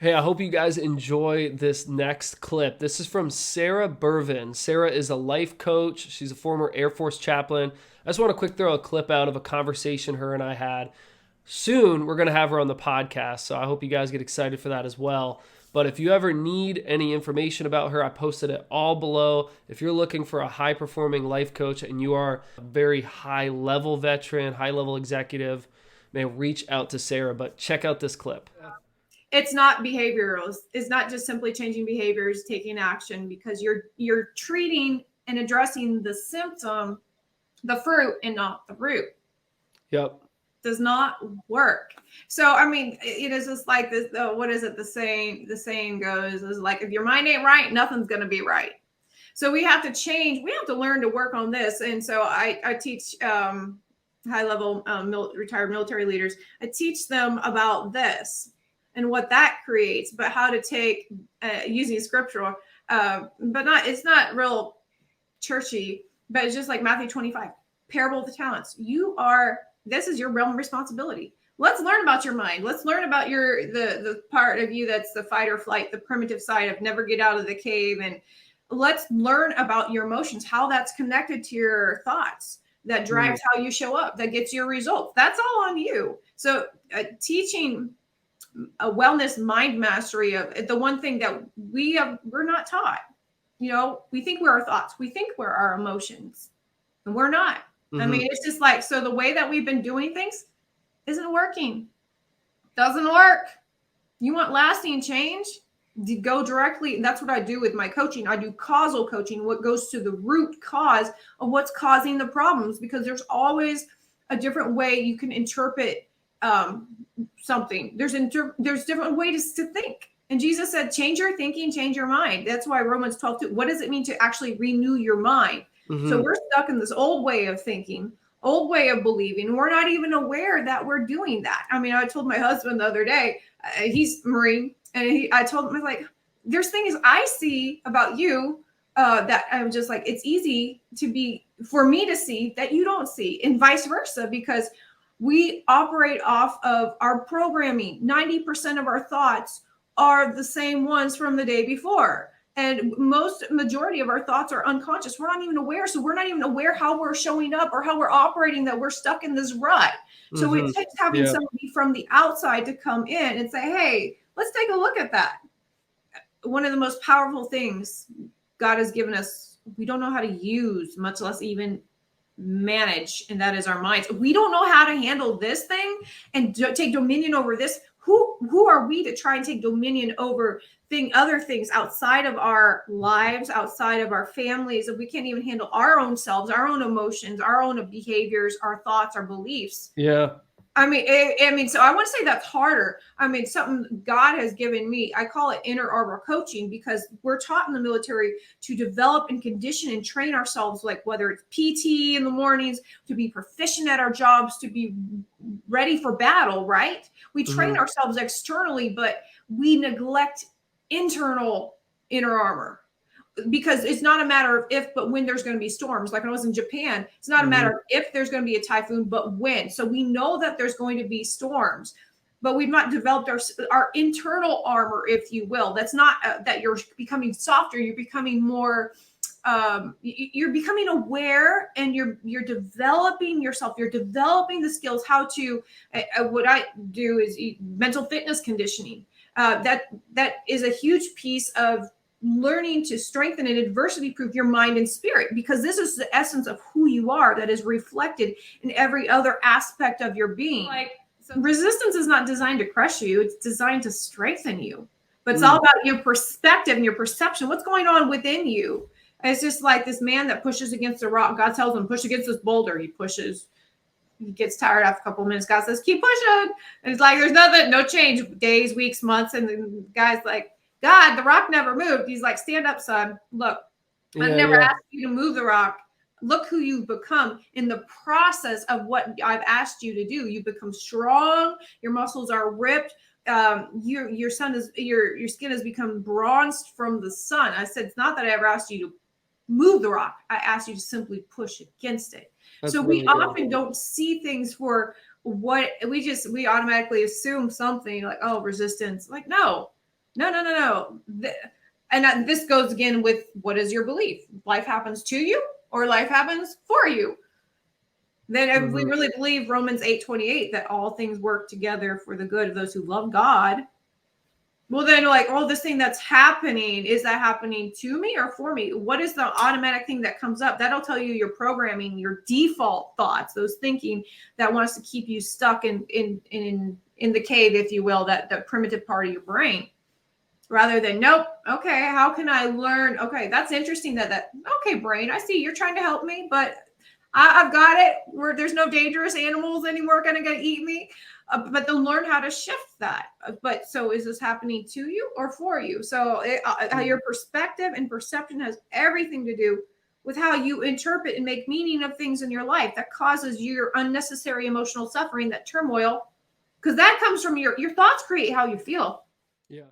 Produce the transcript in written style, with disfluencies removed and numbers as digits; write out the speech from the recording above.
Hey, I hope you guys enjoy this next clip. This is from Sarah Berven. Sarah is a life coach. She's a former Air Force chaplain. I just want to quick throw a clip out of a conversation her and I had. Soon, we're going to have her on the podcast, so I hope you guys get excited for that as well. But if you ever need any information about her, I posted it all below. If you're looking for a high-performing life coach and you are a very high-level veteran, high-level executive, may reach out to Sarah. But check out this clip. It's not behavioral. It's not just simply changing behaviors, taking action, because you're treating and addressing the symptom, the fruit, and not the root. Yep. Does not work. So I mean, it is just like this. What is it? The saying goes is like, if your mind ain't right, nothing's going to be right. So we have to change. We have to learn to work on this. And so I teach high-level retired military leaders. I teach them about this and what that creates, but how to take using scriptural, but it's not real churchy, but it's just like Matthew 25, parable of the talents. This is your realm of responsibility. Let's learn about your mind. Let's learn about the part of you that's the fight or flight, the primitive side of never get out of the cave. And let's learn about your emotions, how that's connected to your thoughts, that drives how you show up, that gets your results. That's all on you. So teaching a wellness mind mastery of the one thing that we're not taught. We think we're our thoughts. We think we're our emotions, and we're not. I mean, it's just like, so the way that we've been doing things isn't working. Doesn't work. You want lasting change? Go directly. That's what I do with my coaching. I do causal coaching, what goes to the root cause of what's causing the problems, because there's always a different way you can interpret something. There's different ways to think. And Jesus said, change your thinking, change your mind. That's why Romans 12, what does it mean to actually renew your mind? So we're stuck in this old way of thinking, old way of believing. We're not even aware that we're doing that. I mean, I told my husband the other day, he's Marine, and I told him, I was like, there's things I see about you that I'm just like, it's easy for me to see that you don't see, and vice versa, because we operate off of our programming. 90% of our thoughts are the same ones from the day before. And majority of our thoughts are unconscious. We're not even aware. So we're not even aware how we're showing up or how we're operating, that we're stuck in this rut. So it takes having somebody from the outside to come in and say, hey, let's take a look at that. One of the most powerful things God has given us, we don't know how to use, much less even manage, and that is our minds. We don't know how to handle this thing and take dominion over this. Who are we to try and take dominion over other things outside of our lives, outside of our families, if we can't even handle our own selves, our own emotions, our own behaviors, our thoughts, our beliefs? Yeah. I mean, so I want to say that's harder. I mean, something God has given me, I call it inner arbor coaching, because we're taught in the military to develop and condition and train ourselves, like whether it's PT in the mornings, to be proficient at our jobs, to be ready for battle, right? We train ourselves externally, but we neglect internal inner armor, because it's not a matter of if, but when there's going to be storms. Like when I was in Japan, it's not a matter of if there's going to be a typhoon, but when. So we know that there's going to be storms, but we've not developed our internal armor, if you will. That's not that you're becoming softer. You're becoming more, you're becoming aware, and you're developing yourself. You're developing the skills how to, what I do is mental fitness conditioning. That is a huge piece of learning to strengthen and adversity proof your mind and spirit, because this is the essence of who you are that is reflected in every other aspect of your being. So resistance is not designed to crush you. It's designed to strengthen you. But it's all about your perspective and your perception. What's going on within you? It's just like this man that pushes against a rock. God tells him, push against this boulder. He pushes. He gets tired after a couple of minutes. God says, keep pushing. And it's like, there's nothing, no change, days, weeks, months. And the guy's like, God, the rock never moved. He's like, stand up, son. Look, I've never asked you to move the rock. Look who you've become in the process of what I've asked you to do. You've become strong. Your muscles are ripped. Your skin has become bronzed from the sun. I said, it's not that I ever asked you to move the rock. I asked you to simply push against it. So we often don't see things for what we automatically assume something like, oh, resistance. Like, no, No, no, no, no. And this goes again with what is your belief? Life happens to you or life happens for you? Then if we really believe Romans 8:28 that all things work together for the good of those who love God, well then like, oh, this thing that's happening, is that happening to me or for me? What is the automatic thing that comes up? That'll tell you your programming, your default thoughts, those thinking that wants to keep you stuck in the cave, if you will, that primitive part of your brain. Rather than, nope, okay, how can I learn? Okay, that's interesting okay, brain, I see you're trying to help me, but I've got it where there's no dangerous animals anymore going to eat me. But they'll learn how to shift that. But so is this happening to you or for you? So your perspective and perception has everything to do with how you interpret and make meaning of things in your life that causes your unnecessary emotional suffering, that turmoil, because that comes from your thoughts create how you feel. Yeah.